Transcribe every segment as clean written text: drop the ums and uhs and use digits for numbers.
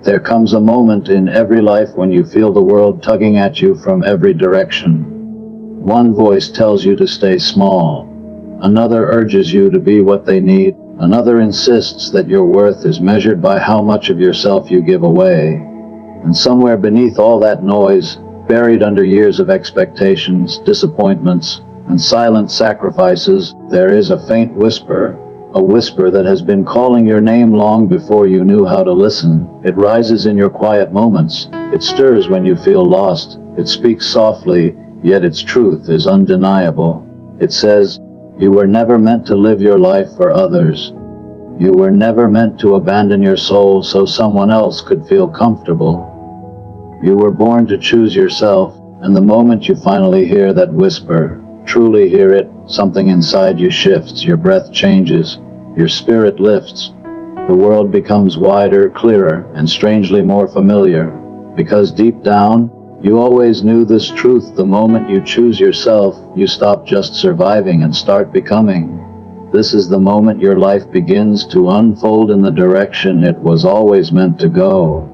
There comes a moment in every life when you feel the world tugging at you from every direction. One voice tells you to stay small. Another urges you to be what they need. Another insists that your worth is measured by how much of yourself you give away. And somewhere beneath all that noise, buried under years of expectations, disappointments, and silent sacrifices, there is a faint whisper. A whisper that has been calling your name long before you knew how to listen. It rises in your quiet moments. It stirs when you feel lost. It speaks softly, yet its truth is undeniable. It says, "You were never meant to live your life for others. You were never meant to abandon your soul so someone else could feel comfortable. You were born to choose yourself." And the moment you finally hear that whisper, truly hear it, something inside you shifts, your breath changes, your spirit lifts. The world becomes wider, clearer, and strangely more familiar. Because deep down, you always knew this truth: the moment you choose yourself, you stop just surviving and start becoming. This is the moment your life begins to unfold in the direction it was always meant to go.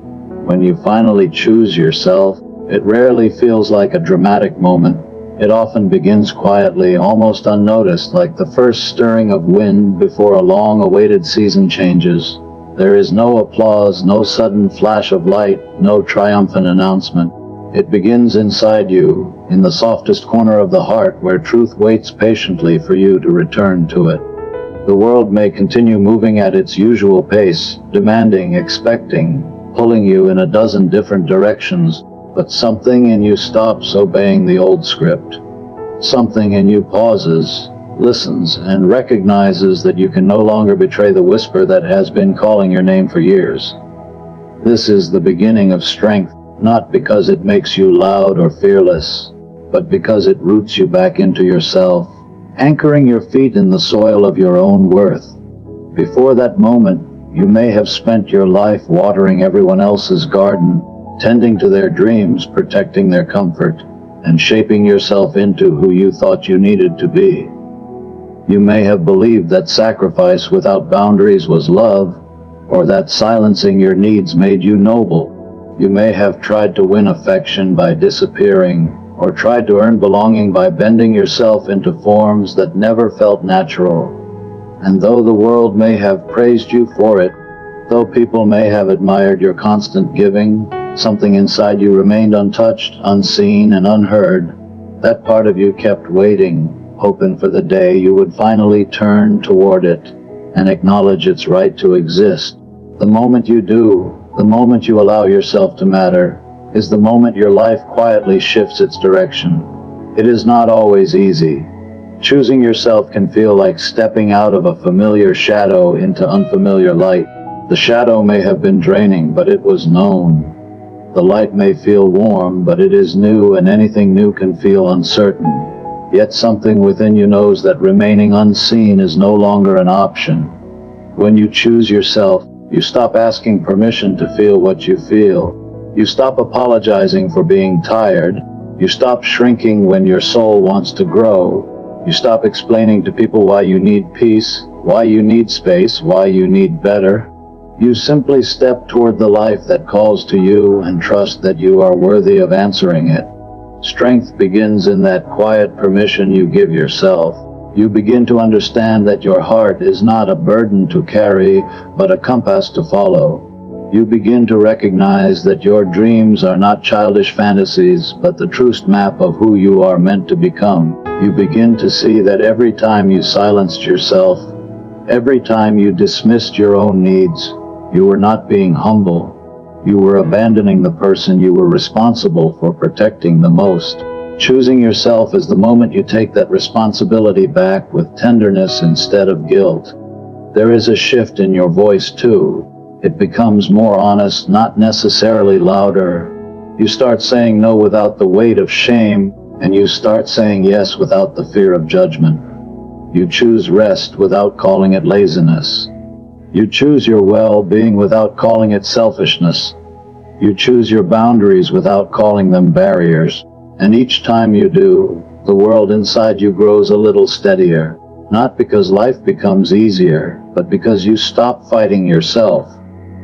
When you finally choose yourself, it rarely feels like a dramatic moment. It often begins quietly, almost unnoticed, like the first stirring of wind before a long-awaited season changes. There is no applause, no sudden flash of light, no triumphant announcement. It begins inside you, in the softest corner of the heart, where truth waits patiently for you to return to it. The world may continue moving at its usual pace, demanding, expecting, pulling you in a dozen different directions, but something in you stops obeying the old script. Something in you pauses, listens, and recognizes that you can no longer betray the whisper that has been calling your name for years. This is the beginning of strength, not because it makes you loud or fearless, but because it roots you back into yourself, anchoring your feet in the soil of your own worth. Before that moment, you may have spent your life watering everyone else's garden, tending to their dreams, protecting their comfort, and shaping yourself into who you thought you needed to be. You may have believed that sacrifice without boundaries was love, or that silencing your needs made you noble. You may have tried to win affection by disappearing, or tried to earn belonging by bending yourself into forms that never felt natural. And though the world may have praised you for it, though people may have admired your constant giving, something inside you remained untouched, unseen, and unheard. That part of you kept waiting, hoping for the day you would finally turn toward it and acknowledge its right to exist. The moment you do, the moment you allow yourself to matter, is the moment your life quietly shifts its direction. It is not always easy. Choosing yourself can feel like stepping out of a familiar shadow into unfamiliar light. The shadow may have been draining, but it was known. The light may feel warm, but it is new, and anything new can feel uncertain. Yet something within you knows that remaining unseen is no longer an option. When you choose yourself, you stop asking permission to feel what you feel. You stop apologizing for being tired. You stop shrinking when your soul wants to grow. You stop explaining to people why you need peace, why you need space, why you need better. You simply step toward the life that calls to you and trust that you are worthy of answering it. Strength begins in that quiet permission you give yourself. You begin to understand that your heart is not a burden to carry, but a compass to follow. You begin to recognize that your dreams are not childish fantasies, but the truest map of who you are meant to become. You begin to see that every time you silenced yourself, every time you dismissed your own needs, you were not being humble. You were abandoning the person you were responsible for protecting the most. Choosing yourself is the moment you take that responsibility back with tenderness instead of guilt. There is a shift in your voice too. It becomes more honest, not necessarily louder. You start saying no without the weight of shame, and you start saying yes without the fear of judgment. You choose rest without calling it laziness. You choose your well-being without calling it selfishness. You choose your boundaries without calling them barriers. And each time you do, the world inside you grows a little steadier. Not because life becomes easier, but because you stop fighting yourself.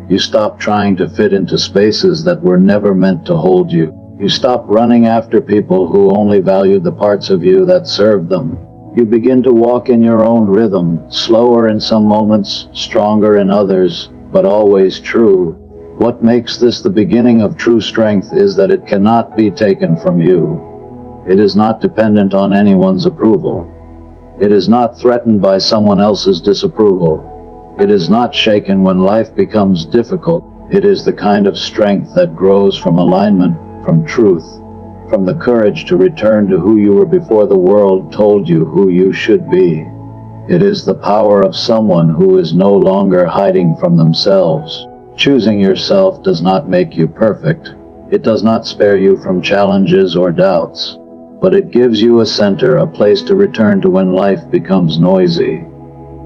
You stop trying to fit into spaces that were never meant to hold you. You stop running after people who only valued the parts of you that served them. You begin to walk in your own rhythm, slower in some moments, stronger in others, but always true. What makes this the beginning of true strength is that it cannot be taken from you. It is not dependent on anyone's approval. It is not threatened by someone else's disapproval. It is not shaken when life becomes difficult. It is the kind of strength that grows from alignment, from truth, from the courage to return to who you were before the world told you who you should be. It is the power of someone who is no longer hiding from themselves. Choosing yourself does not make you perfect. It does not spare you from challenges or doubts. But it gives you a center, a place to return to when life becomes noisy.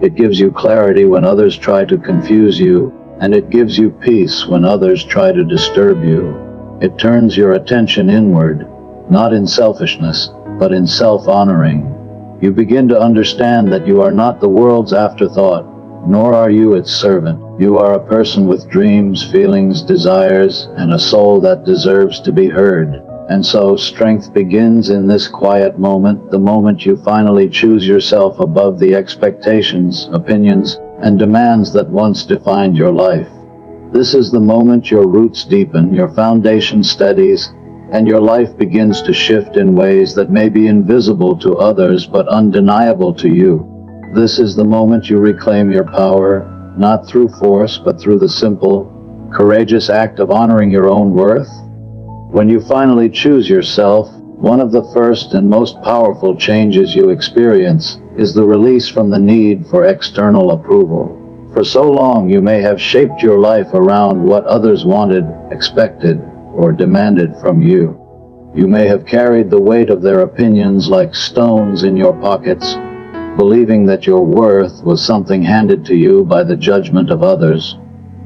It gives you clarity when others try to confuse you, and it gives you peace when others try to disturb you. It turns your attention inward, not in selfishness, but in self-honoring. You begin to understand that you are not the world's afterthought, nor are you its servant. You are a person with dreams, feelings, desires, and a soul that deserves to be heard. And so strength begins in this quiet moment, the moment you finally choose yourself above the expectations, opinions, and demands that once defined your life. This is the moment your roots deepen, your foundation steadies, and your life begins to shift in ways that may be invisible to others but undeniable to you. This is the moment you reclaim your power, not through force but through the simple, courageous act of honoring your own worth. When you finally choose yourself, one of the first and most powerful changes you experience is the release from the need for external approval. For so long you may have shaped your life around what others wanted, expected, or demanded from you. You may have carried the weight of their opinions like stones in your pockets, believing that your worth was something handed to you by the judgment of others.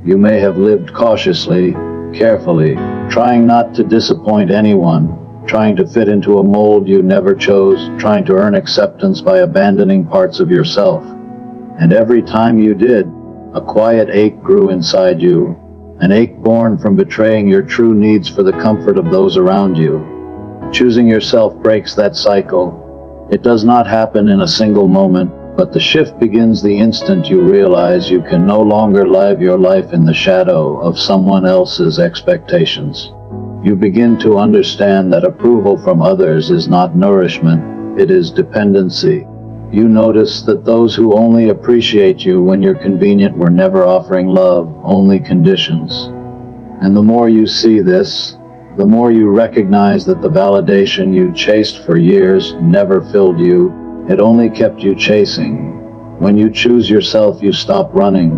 You may have lived cautiously, carefully, trying not to disappoint anyone, trying to fit into a mold you never chose, trying to earn acceptance by abandoning parts of yourself. And every time you did, a quiet ache grew inside you, an ache born from betraying your true needs for the comfort of those around you. Choosing yourself breaks that cycle. It does not happen in a single moment, but the shift begins the instant you realize you can no longer live your life in the shadow of someone else's expectations. You begin to understand that approval from others is not nourishment, it is dependency. You notice that those who only appreciate you when you're convenient were never offering love, only conditions. And the more you see this, the more you recognize that the validation you chased for years never filled you, it only kept you chasing. When you choose yourself, you stop running,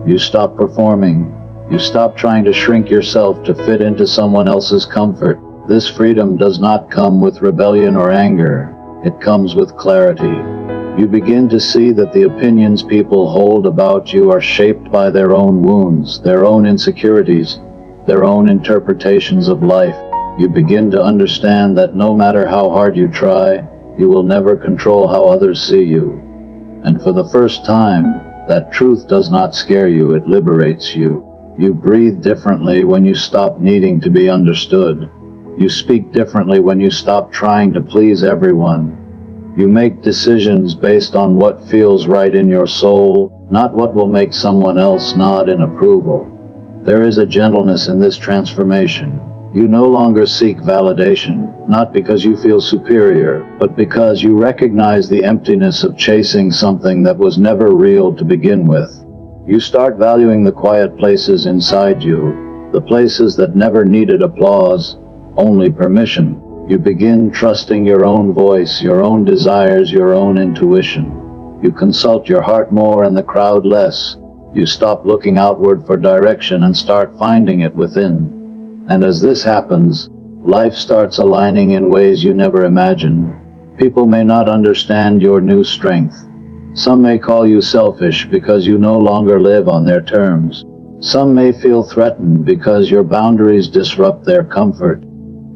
you stop performing, you stop trying to shrink yourself to fit into someone else's comfort. This freedom does not come with rebellion or anger, it comes with clarity. You begin to see that the opinions people hold about you are shaped by their own wounds, their own insecurities, their own interpretations of life. You begin to understand that no matter how hard you try, you will never control how others see you. And for the first time, that truth does not scare you, it liberates you. You breathe differently when you stop needing to be understood. You speak differently when you stop trying to please everyone. You make decisions based on what feels right in your soul, not what will make someone else nod in approval. There is a gentleness in this transformation. You no longer seek validation, not because you feel superior, but because you recognize the emptiness of chasing something that was never real to begin with. You start valuing the quiet places inside you, the places that never needed applause, only permission. You begin trusting your own voice, your own desires, your own intuition. You consult your heart more and the crowd less. You stop looking outward for direction and start finding it within. And as this happens, life starts aligning in ways you never imagined. People may not understand your new strength. Some may call you selfish because you no longer live on their terms. Some may feel threatened because your boundaries disrupt their comfort.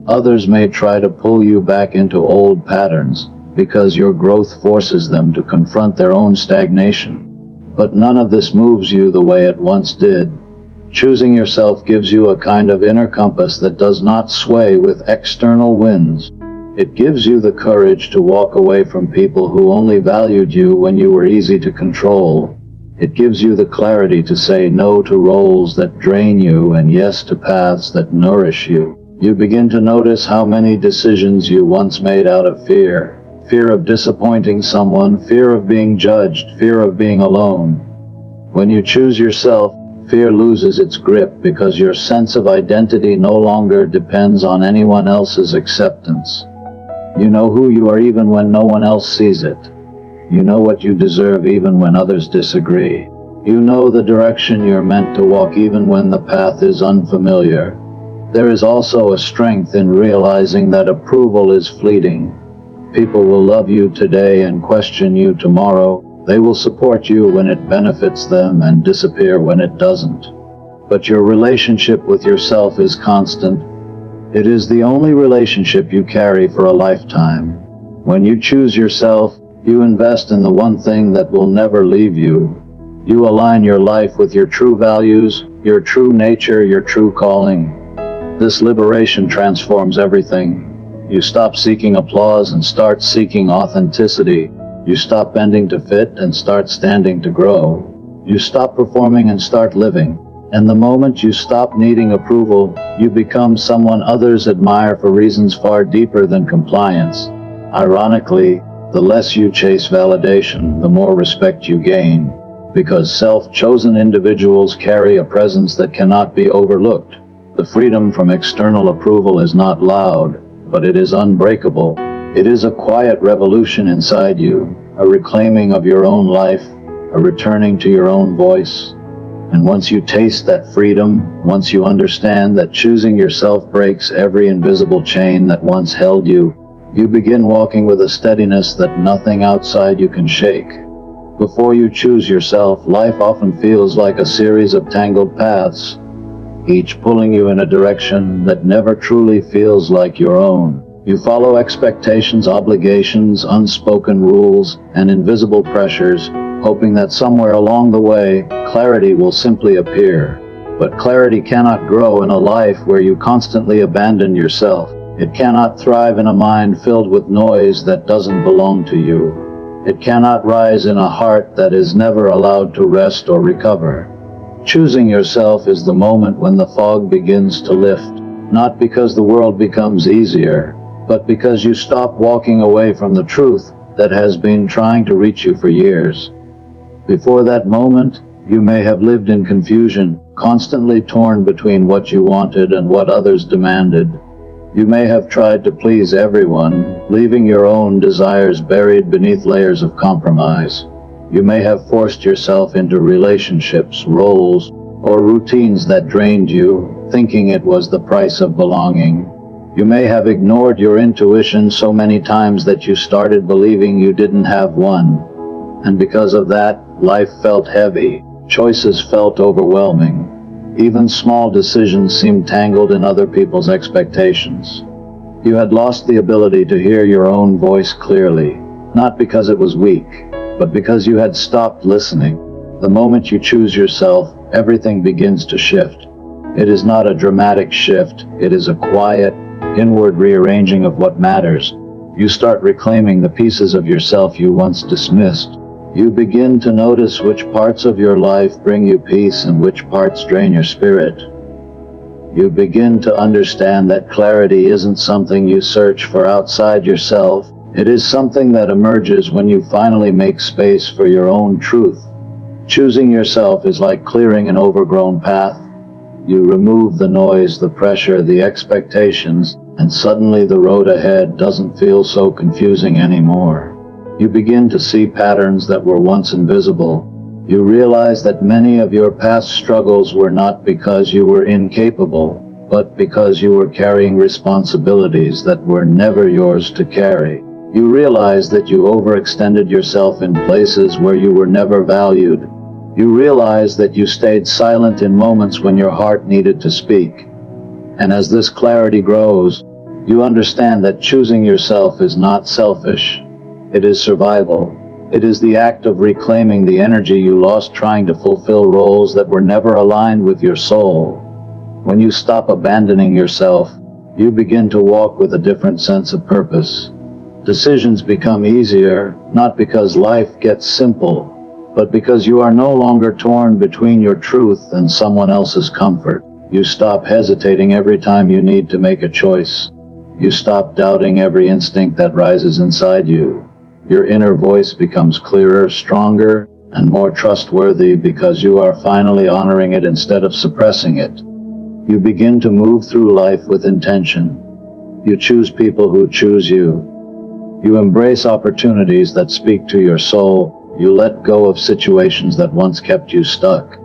Others may try to pull you back into old patterns because your growth forces them to confront their own stagnation. But none of this moves you the way it once did. Choosing yourself gives you a kind of inner compass that does not sway with external winds. It gives you the courage to walk away from people who only valued you when you were easy to control. It gives you the clarity to say no to roles that drain you and yes to paths that nourish you. You begin to notice how many decisions you once made out of fear. Fear of disappointing someone, fear of being judged, fear of being alone. When you choose yourself, fear loses its grip because your sense of identity no longer depends on anyone else's acceptance. You know who you are even when no one else sees it. You know what you deserve even when others disagree. You know the direction you're meant to walk even when the path is unfamiliar. There is also a strength in realizing that approval is fleeting. People will love you today and question you tomorrow. They will support you when it benefits them and disappear when it doesn't. But your relationship with yourself is constant. It is the only relationship you carry for a lifetime. When you choose yourself, you invest in the one thing that will never leave you. You align your life with your true values, your true nature, your true calling. This liberation transforms everything. You stop seeking applause and start seeking authenticity. You stop bending to fit and start standing to grow. You stop performing and start living. And the moment you stop needing approval, you become someone others admire for reasons far deeper than compliance. Ironically, the less you chase validation, the more respect you gain, because self-chosen individuals carry a presence that cannot be overlooked. The freedom from external approval is not loud, but it is unbreakable. It is a quiet revolution inside you, a reclaiming of your own life, a returning to your own voice. And once you taste that freedom, once you understand that choosing yourself breaks every invisible chain that once held you, you begin walking with a steadiness that nothing outside you can shake. Before you choose yourself, life often feels like a series of tangled paths, each pulling you in a direction that never truly feels like your own. You follow expectations, obligations, unspoken rules, and invisible pressures, hoping that somewhere along the way, clarity will simply appear. But clarity cannot grow in a life where you constantly abandon yourself. It cannot thrive in a mind filled with noise that doesn't belong to you. It cannot rise in a heart that is never allowed to rest or recover. Choosing yourself is the moment when the fog begins to lift, not because the world becomes easier, but because you stop walking away from the truth that has been trying to reach you for years. Before that moment, you may have lived in confusion, constantly torn between what you wanted and what others demanded. You may have tried to please everyone, leaving your own desires buried beneath layers of compromise. You may have forced yourself into relationships, roles, or routines that drained you, thinking it was the price of belonging. You may have ignored your intuition so many times that you started believing you didn't have one. And because of that, life felt heavy, choices felt overwhelming. Even small decisions seemed tangled in other people's expectations. You had lost the ability to hear your own voice clearly, not because it was weak, but because you had stopped listening. The moment you choose yourself, everything begins to shift. It is not a dramatic shift, it is a quiet, inward rearranging of what matters. You start reclaiming the pieces of yourself you once dismissed. You begin to notice which parts of your life bring you peace and which parts drain your spirit. You begin to understand that clarity isn't something you search for outside yourself. It is something that emerges when you finally make space for your own truth. Choosing yourself is like clearing an overgrown path. You remove the noise, the pressure, the expectations, and suddenly the road ahead doesn't feel so confusing anymore. You begin to see patterns that were once invisible. You realize that many of your past struggles were not because you were incapable, but because you were carrying responsibilities that were never yours to carry. You realize that you overextended yourself in places where you were never valued. You realize that you stayed silent in moments when your heart needed to speak. And as this clarity grows, you understand that choosing yourself is not selfish. It is survival. It is the act of reclaiming the energy you lost trying to fulfill roles that were never aligned with your soul. When you stop abandoning yourself, you begin to walk with a different sense of purpose. Decisions become easier, not because life gets simple, but because you are no longer torn between your truth and someone else's comfort. You stop hesitating every time you need to make a choice. You stop doubting every instinct that rises inside you. Your inner voice becomes clearer, stronger, and more trustworthy because you are finally honoring it instead of suppressing it. You begin to move through life with intention. You choose people who choose you. You embrace opportunities that speak to your soul. You let go of situations that once kept you stuck.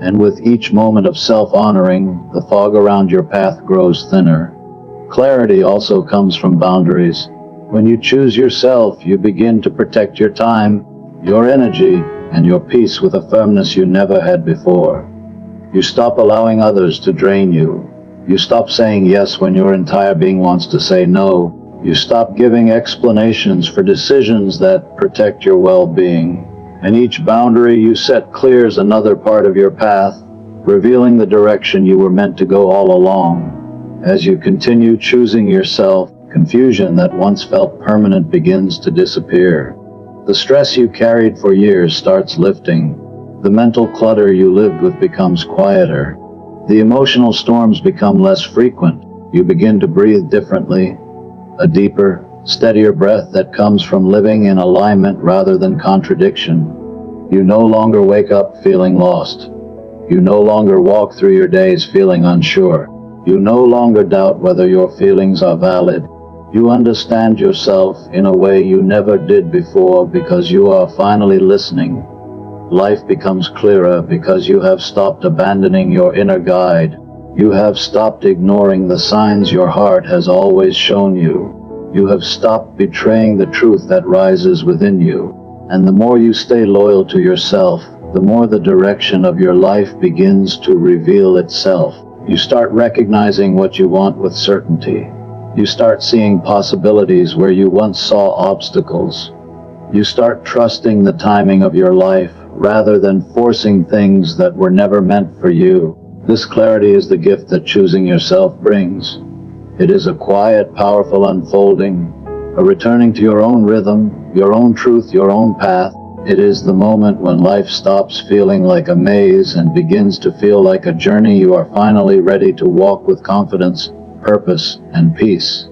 And with each moment of self-honoring, the fog around your path grows thinner. Clarity also comes from boundaries. When you choose yourself, you begin to protect your time, your energy, and your peace with a firmness you never had before. You stop allowing others to drain you. You stop saying yes when your entire being wants to say no. You stop giving explanations for decisions that protect your well-being. And each boundary you set clears another part of your path, revealing the direction you were meant to go all along. As you continue choosing yourself, confusion that once felt permanent begins to disappear. The stress you carried for years starts lifting. The mental clutter you lived with becomes quieter. The emotional storms become less frequent. You begin to breathe differently, a deeper, steadier breath that comes from living in alignment rather than contradiction. You no longer wake up feeling lost. You no longer walk through your days feeling unsure. You no longer doubt whether your feelings are valid. You understand yourself in a way you never did before because you are finally listening. Life becomes clearer because you have stopped abandoning your inner guide. You have stopped ignoring the signs your heart has always shown you. You have stopped betraying the truth that rises within you. And the more you stay loyal to yourself, the more the direction of your life begins to reveal itself. You start recognizing what you want with certainty. You start seeing possibilities where you once saw obstacles. You start trusting the timing of your life rather than forcing things that were never meant for you. This clarity is the gift that choosing yourself brings. It is a quiet, powerful unfolding, a returning to your own rhythm, your own truth, your own path. It is the moment when life stops feeling like a maze and begins to feel like a journey you are finally ready to walk with confidence, purpose, and peace.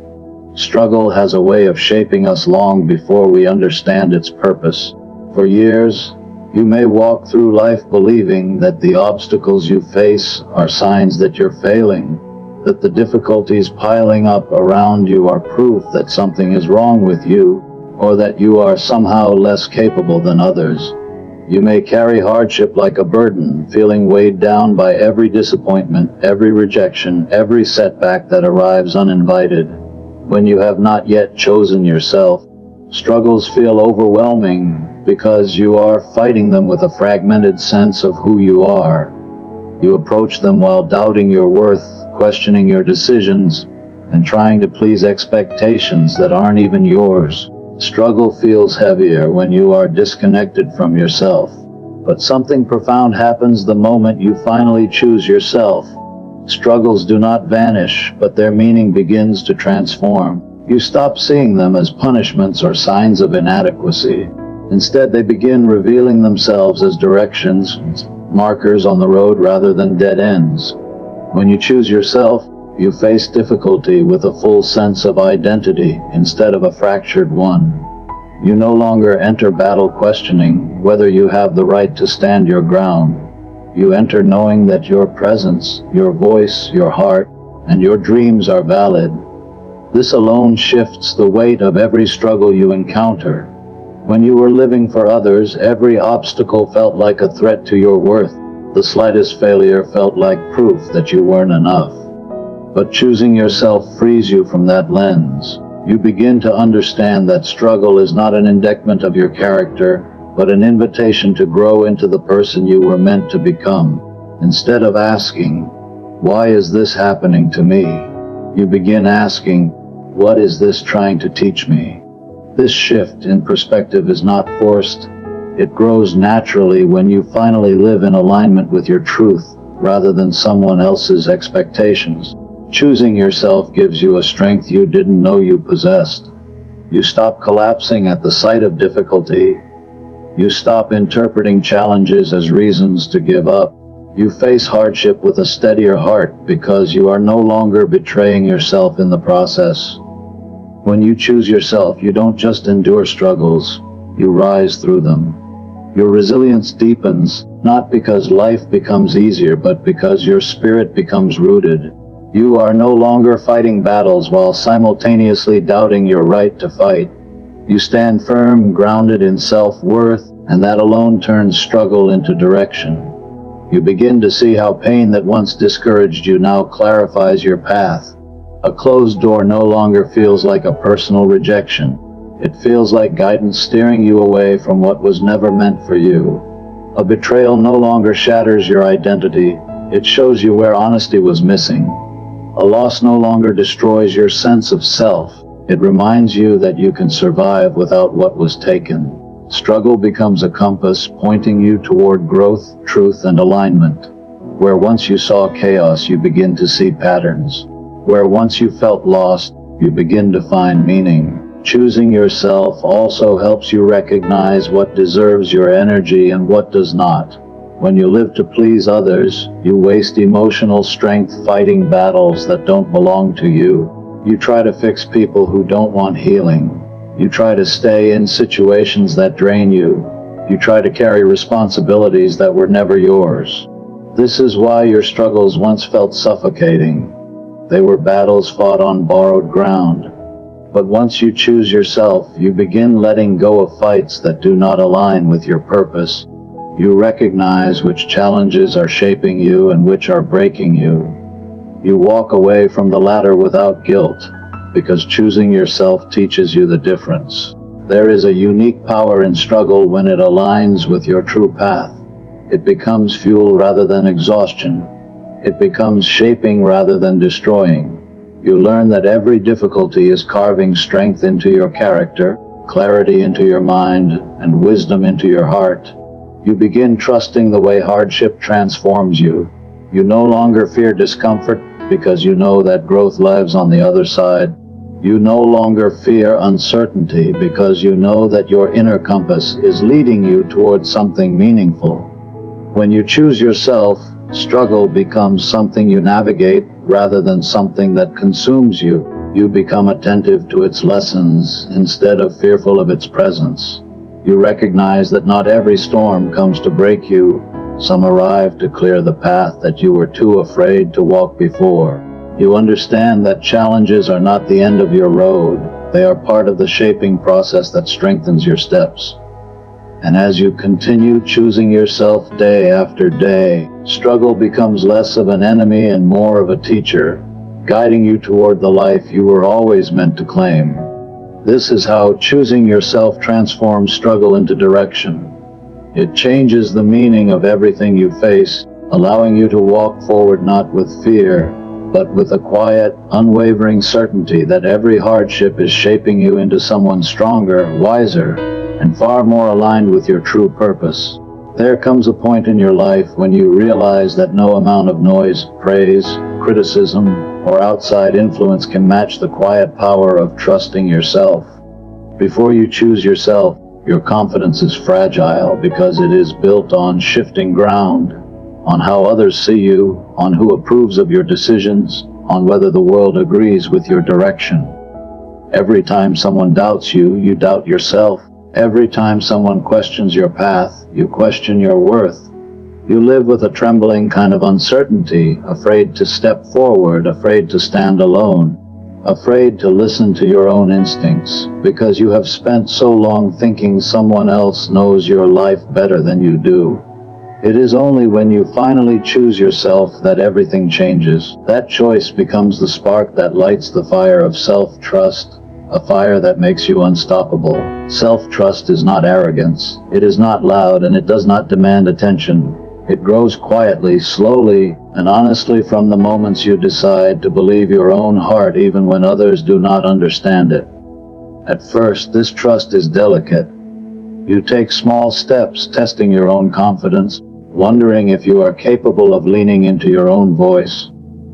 Struggle has a way of shaping us long before we understand its purpose. For years, you may walk through life believing that the obstacles you face are signs that you're failing, that the difficulties piling up around you are proof that something is wrong with you, or that you are somehow less capable than others. You may carry hardship like a burden, feeling weighed down by every disappointment, every rejection, every setback that arrives uninvited. When you have not yet chosen yourself, struggles feel overwhelming because you are fighting them with a fragmented sense of who you are. You approach them while doubting your worth, questioning your decisions, and trying to please expectations that aren't even yours. Struggle feels heavier when you are disconnected from yourself. But something profound happens the moment you finally choose yourself. Struggles do not vanish, but their meaning begins to transform. You stop seeing them as punishments or signs of inadequacy. Instead, they begin revealing themselves as directions, markers on the road rather than dead ends. When you choose yourself, you face difficulty with a full sense of identity instead of a fractured one. You no longer enter battle questioning whether you have the right to stand your ground. You enter knowing that your presence, your voice, your heart, and your dreams are valid. This alone shifts the weight of every struggle you encounter. When you were living for others, every obstacle felt like a threat to your worth. The slightest failure felt like proof that you weren't enough. But choosing yourself frees you from that lens. You begin to understand that struggle is not an indictment of your character, but an invitation to grow into the person you were meant to become. Instead of asking, "Why is this happening to me?" you begin asking, "What is this trying to teach me?" This shift in perspective is not forced. It grows naturally when you finally live in alignment with your truth, rather than someone else's expectations. Choosing yourself gives you a strength you didn't know you possessed. You stop collapsing at the sight of difficulty. You stop interpreting challenges as reasons to give up. You face hardship with a steadier heart because you are no longer betraying yourself in the process. When you choose yourself, you don't just endure struggles, you rise through them. Your resilience deepens, not because life becomes easier, but because your spirit becomes rooted. You are no longer fighting battles while simultaneously doubting your right to fight. You stand firm, grounded in self-worth, and that alone turns struggle into direction. You begin to see how pain that once discouraged you now clarifies your path. A closed door no longer feels like a personal rejection. It feels like guidance steering you away from what was never meant for you. A betrayal no longer shatters your identity. It shows you where honesty was missing. A loss no longer destroys your sense of self. It reminds you that you can survive without what was taken. Struggle becomes a compass pointing you toward growth, truth, and alignment. Where once you saw chaos, you begin to see patterns. Where once you felt lost, you begin to find meaning. Choosing yourself also helps you recognize what deserves your energy and what does not. When you live to please others, you waste emotional strength fighting battles that don't belong to you. You try to fix people who don't want healing. You try to stay in situations that drain you. You try to carry responsibilities that were never yours. This is why your struggles once felt suffocating. They were battles fought on borrowed ground. But once you choose yourself, you begin letting go of fights that do not align with your purpose. You recognize which challenges are shaping you and which are breaking you. You walk away from the latter without guilt, because choosing yourself teaches you the difference. There is a unique power in struggle when it aligns with your true path. It becomes fuel rather than exhaustion. It becomes shaping rather than destroying. You learn that every difficulty is carving strength into your character, clarity into your mind, and wisdom into your heart. You begin trusting the way hardship transforms you. You no longer fear discomfort because you know that growth lives on the other side. You no longer fear uncertainty because you know that your inner compass is leading you towards something meaningful. When you choose yourself, struggle becomes something you navigate rather than something that consumes you. You become attentive to its lessons instead of fearful of its presence. You recognize that not every storm comes to break you. Some arrive to clear the path that you were too afraid to walk before. You understand that challenges are not the end of your road. They are part of the shaping process that strengthens your steps. And as you continue choosing yourself day after day, struggle becomes less of an enemy and more of a teacher, guiding you toward the life you were always meant to claim. This is how choosing yourself transforms struggle into direction. It changes the meaning of everything you face, allowing you to walk forward not with fear, but with a quiet, unwavering certainty that every hardship is shaping you into someone stronger, wiser, and far more aligned with your true purpose. There comes a point in your life when you realize that no amount of noise, praise, criticism, or outside influence can match the quiet power of trusting yourself. Before you choose yourself, your confidence is fragile because it is built on shifting ground, on how others see you, on who approves of your decisions, on whether the world agrees with your direction. Every time someone doubts you, you doubt yourself. Every time someone questions your path, you question your worth. You live with a trembling kind of uncertainty, afraid to step forward, afraid to stand alone, afraid to listen to your own instincts, because you have spent so long thinking someone else knows your life better than you do. It is only when you finally choose yourself that everything changes. That choice becomes the spark that lights the fire of self-trust, a fire that makes you unstoppable. Self-trust is not arrogance. It is not loud, and it does not demand attention. It grows quietly, slowly, and honestly from the moments you decide to believe your own heart even when others do not understand it. At first, this trust is delicate. You take small steps, testing your own confidence, wondering if you are capable of leaning into your own voice.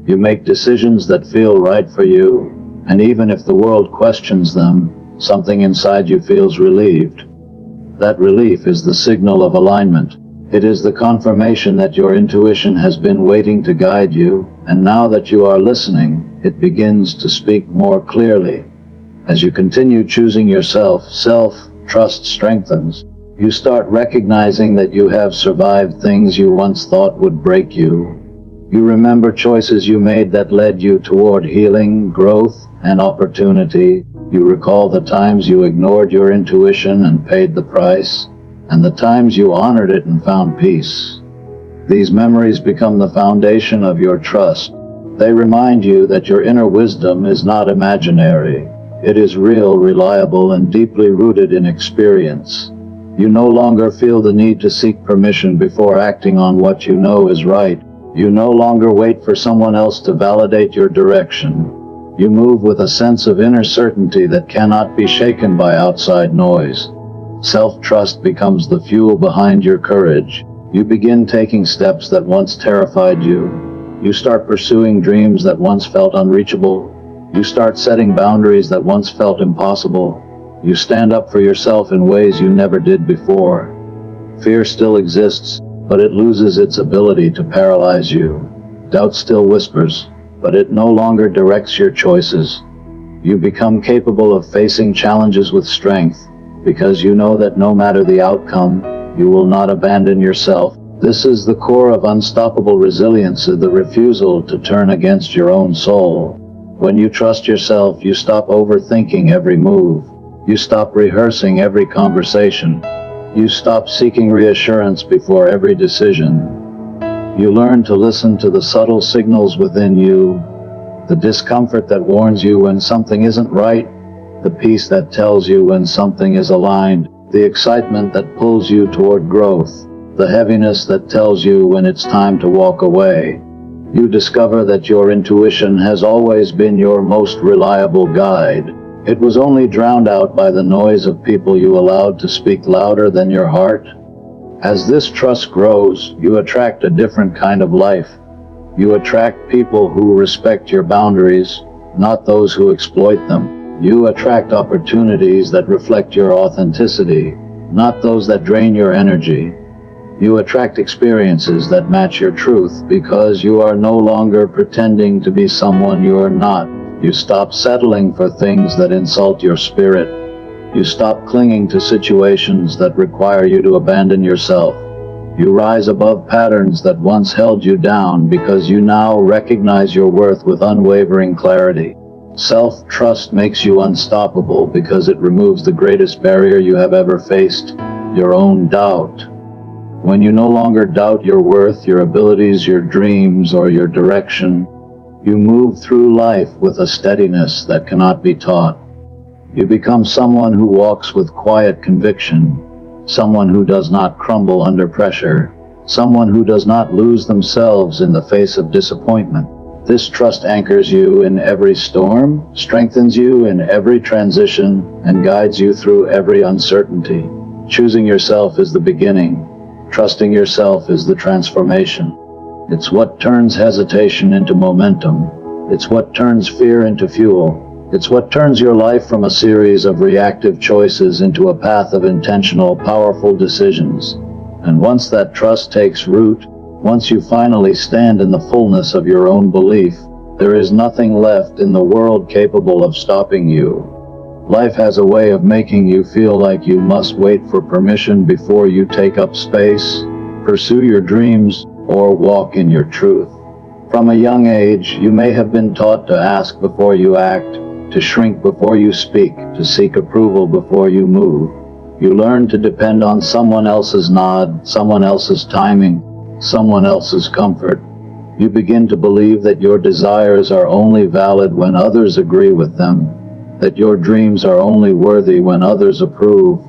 You make decisions that feel right for you, and even if the world questions them, something inside you feels relieved. That relief is the signal of alignment. It is the confirmation that your intuition has been waiting to guide you, and now that you are listening, it begins to speak more clearly. As you continue choosing yourself, self-trust strengthens. You start recognizing that you have survived things you once thought would break you. You remember choices you made that led you toward healing, growth, and opportunity. You recall the times you ignored your intuition and paid the price, and the times you honored it and found peace. These memories become the foundation of your trust. They remind you that your inner wisdom is not imaginary. It is real, reliable, and deeply rooted in experience. You no longer feel the need to seek permission before acting on what you know is right. You no longer wait for someone else to validate your direction. You move with a sense of inner certainty that cannot be shaken by outside noise. Self-trust becomes the fuel behind your courage. You begin taking steps that once terrified you. You start pursuing dreams that once felt unreachable. You start setting boundaries that once felt impossible. You stand up for yourself in ways you never did before. Fear still exists, but it loses its ability to paralyze you. Doubt still whispers, but it no longer directs your choices. You become capable of facing challenges with strength, because you know that no matter the outcome, you will not abandon yourself. This is the core of unstoppable resilience, the refusal to turn against your own soul. When you trust yourself, you stop overthinking every move. You stop rehearsing every conversation. You stop seeking reassurance before every decision. You learn to listen to the subtle signals within you, the discomfort that warns you when something isn't right, the peace that tells you when something is aligned, the excitement that pulls you toward growth, the heaviness that tells you when it's time to walk away. You discover that your intuition has always been your most reliable guide. It was only drowned out by the noise of people you allowed to speak louder than your heart. As this trust grows, you attract a different kind of life. You attract people who respect your boundaries, not those who exploit them. You attract opportunities that reflect your authenticity, not those that drain your energy. You attract experiences that match your truth because you are no longer pretending to be someone you are not. You stop settling for things that insult your spirit. You stop clinging to situations that require you to abandon yourself. You rise above patterns that once held you down because you now recognize your worth with unwavering clarity. Self-trust makes you unstoppable because it removes the greatest barrier you have ever faced, your own doubt. When you no longer doubt your worth, your abilities, your dreams, or your direction, you move through life with a steadiness that cannot be taught. You become someone who walks with quiet conviction, someone who does not crumble under pressure, someone who does not lose themselves in the face of disappointment. This trust anchors you in every storm, strengthens you in every transition, and guides you through every uncertainty. Choosing yourself is the beginning. Trusting yourself is the transformation. It's what turns hesitation into momentum. It's what turns fear into fuel. It's what turns your life from a series of reactive choices into a path of intentional, powerful decisions. And once that trust takes root, once you finally stand in the fullness of your own belief, there is nothing left in the world capable of stopping you. Life has a way of making you feel like you must wait for permission before you take up space, pursue your dreams, or walk in your truth. From a young age, you may have been taught to ask before you act, to shrink before you speak, to seek approval before you move. You learn to depend on someone else's nod, someone else's timing, someone else's comfort. You begin to believe that your desires are only valid when others agree with them, that your dreams are only worthy when others approve,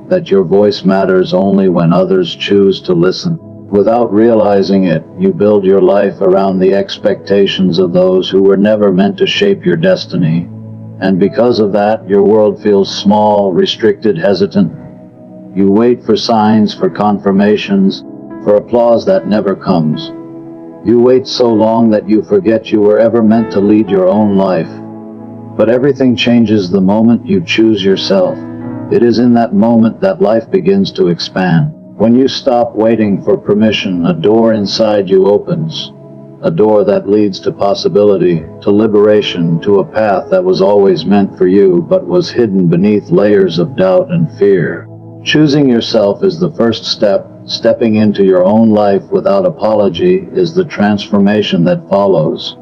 that your voice matters only when others choose to listen. Without realizing it, you build your life around the expectations of those who were never meant to shape your destiny. And because of that, your world feels small, restricted, hesitant. You wait for signs, for confirmations, for applause that never comes. You wait so long that you forget you were ever meant to lead your own life. But everything changes the moment you choose yourself. It is in that moment that life begins to expand. When you stop waiting for permission, a door inside you opens. A door that leads to possibility, to liberation, to a path that was always meant for you but was hidden beneath layers of doubt and fear. Choosing yourself is the first step. Stepping into your own life without apology is the transformation that follows.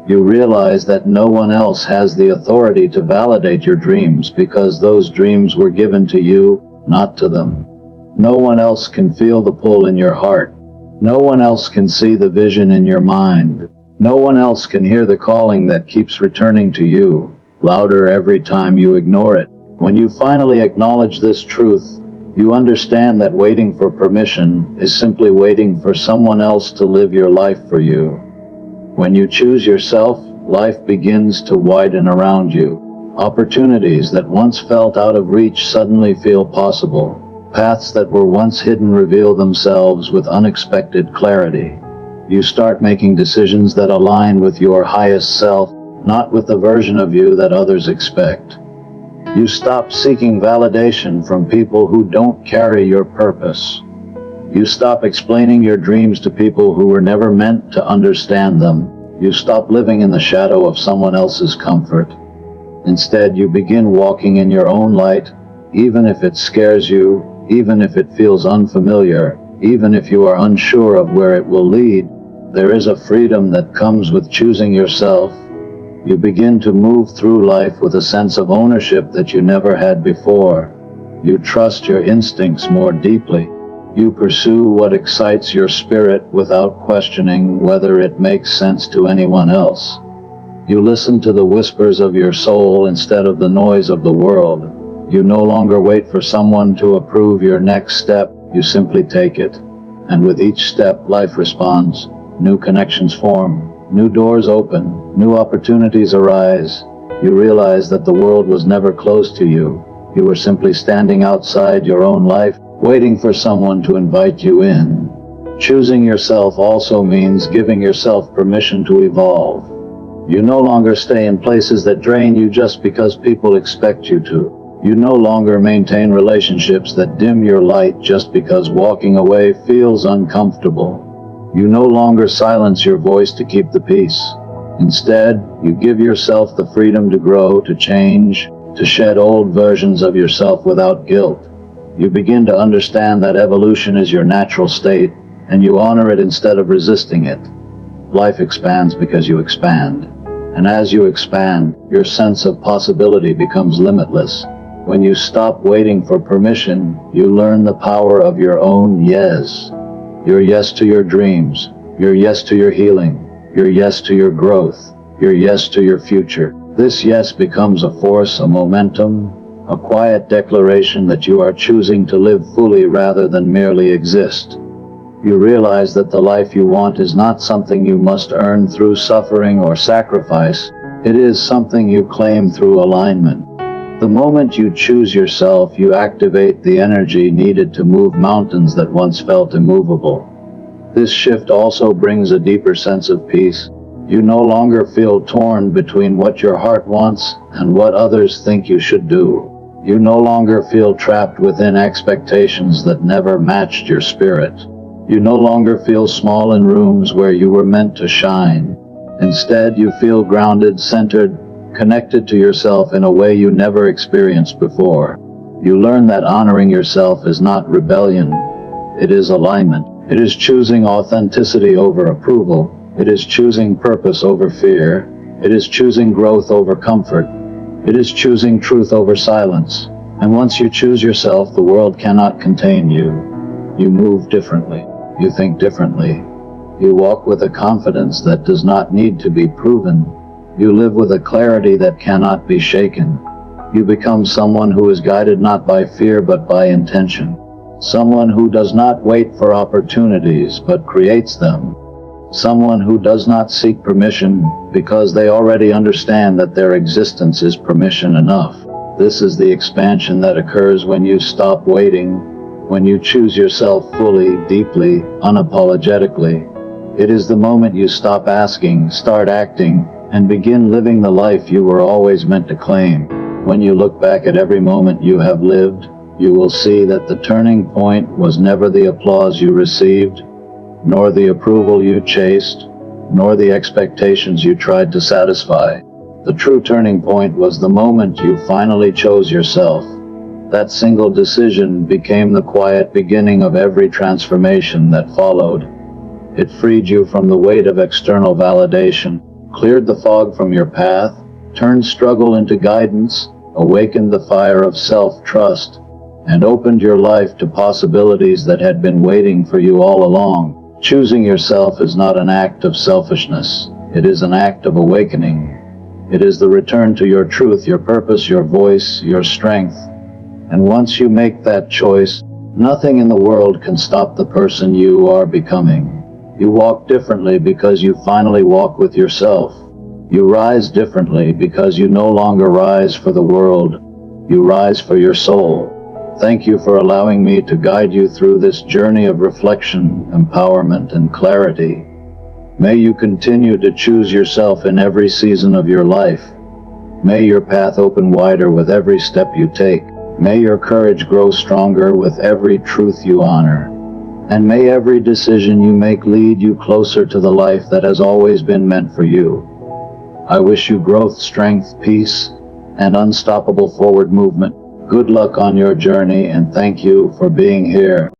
You realize that no one else has the authority to validate your dreams because those dreams were given to you, not to them. No one else can feel the pull in your heart. No one else can see the vision in your mind. No one else can hear the calling that keeps returning to you, louder every time you ignore it. When you finally acknowledge this truth, you understand that waiting for permission is simply waiting for someone else to live your life for you. When you choose yourself, life begins to widen around you. Opportunities that once felt out of reach suddenly feel possible. Paths that were once hidden reveal themselves with unexpected clarity. You start making decisions that align with your highest self, not with the version of you that others expect. You stop seeking validation from people who don't carry your purpose. You stop explaining your dreams to people who were never meant to understand them. You stop living in the shadow of someone else's comfort. Instead, you begin walking in your own light, even if it scares you, even if it feels unfamiliar, even if you are unsure of where it will lead. There is a freedom that comes with choosing yourself. You begin to move through life with a sense of ownership that you never had before. You trust your instincts more deeply. You pursue what excites your spirit without questioning whether it makes sense to anyone else. You listen to the whispers of your soul instead of the noise of the world. You no longer wait for someone to approve your next step, you simply take it. And with each step, life responds. New connections form. New doors open, new opportunities arise. You realize that the world was never closed to you. You were simply standing outside your own life, waiting for someone to invite you in. Choosing yourself also means giving yourself permission to evolve. You no longer stay in places that drain you just because people expect you to. You no longer maintain relationships that dim your light just because walking away feels uncomfortable. You no longer silence your voice to keep the peace. Instead, you give yourself the freedom to grow, to change, to shed old versions of yourself without guilt. You begin to understand that evolution is your natural state, and you honor it instead of resisting it. Life expands because you expand. And as you expand, your sense of possibility becomes limitless. When you stop waiting for permission, you learn the power of your own yes. Your yes to your dreams, your yes to your healing, your yes to your growth, your yes to your future. This yes becomes a force, a momentum, a quiet declaration that you are choosing to live fully rather than merely exist. You realize that the life you want is not something you must earn through suffering or sacrifice. It is something you claim through alignment. The moment you choose yourself, you activate the energy needed to move mountains that once felt immovable. This shift also brings a deeper sense of peace. You no longer feel torn between what your heart wants and what others think you should do. You no longer feel trapped within expectations that never matched your spirit. You no longer feel small in rooms where you were meant to shine. Instead, you feel grounded, centered, connected to yourself in a way you never experienced before. You learn that honoring yourself is not rebellion. It is alignment. It is choosing authenticity over approval. It is choosing purpose over fear. It is choosing growth over comfort. It is choosing truth over silence. And once you choose yourself, the world cannot contain you. You move differently. You think differently. You walk with a confidence that does not need to be proven. You live with a clarity that cannot be shaken. You become someone who is guided not by fear but by intention. Someone who does not wait for opportunities but creates them. Someone who does not seek permission because they already understand that their existence is permission enough. This is the expansion that occurs when you stop waiting, when you choose yourself fully, deeply, unapologetically. It is the moment you stop asking, start acting, and begin living the life you were always meant to claim. When you look back at every moment you have lived, you will see that the turning point was never the applause you received, nor the approval you chased, nor the expectations you tried to satisfy. The true turning point was the moment you finally chose yourself. That single decision became the quiet beginning of every transformation that followed. It freed you from the weight of external validation, cleared the fog from your path, turned struggle into guidance, awakened the fire of self-trust, and opened your life to possibilities that had been waiting for you all along. Choosing yourself is not an act of selfishness. It is an act of awakening. It is the return to your truth, your purpose, your voice, your strength. And once you make that choice, nothing in the world can stop the person you are becoming. You walk differently because you finally walk with yourself. You rise differently because you no longer rise for the world. You rise for your soul. Thank you for allowing me to guide you through this journey of reflection, empowerment, and clarity. May you continue to choose yourself in every season of your life. May your path open wider with every step you take. May your courage grow stronger with every truth you honor. And may every decision you make lead you closer to the life that has always been meant for you. I wish you growth, strength, peace, and unstoppable forward movement. Good luck on your journey, and thank you for being here.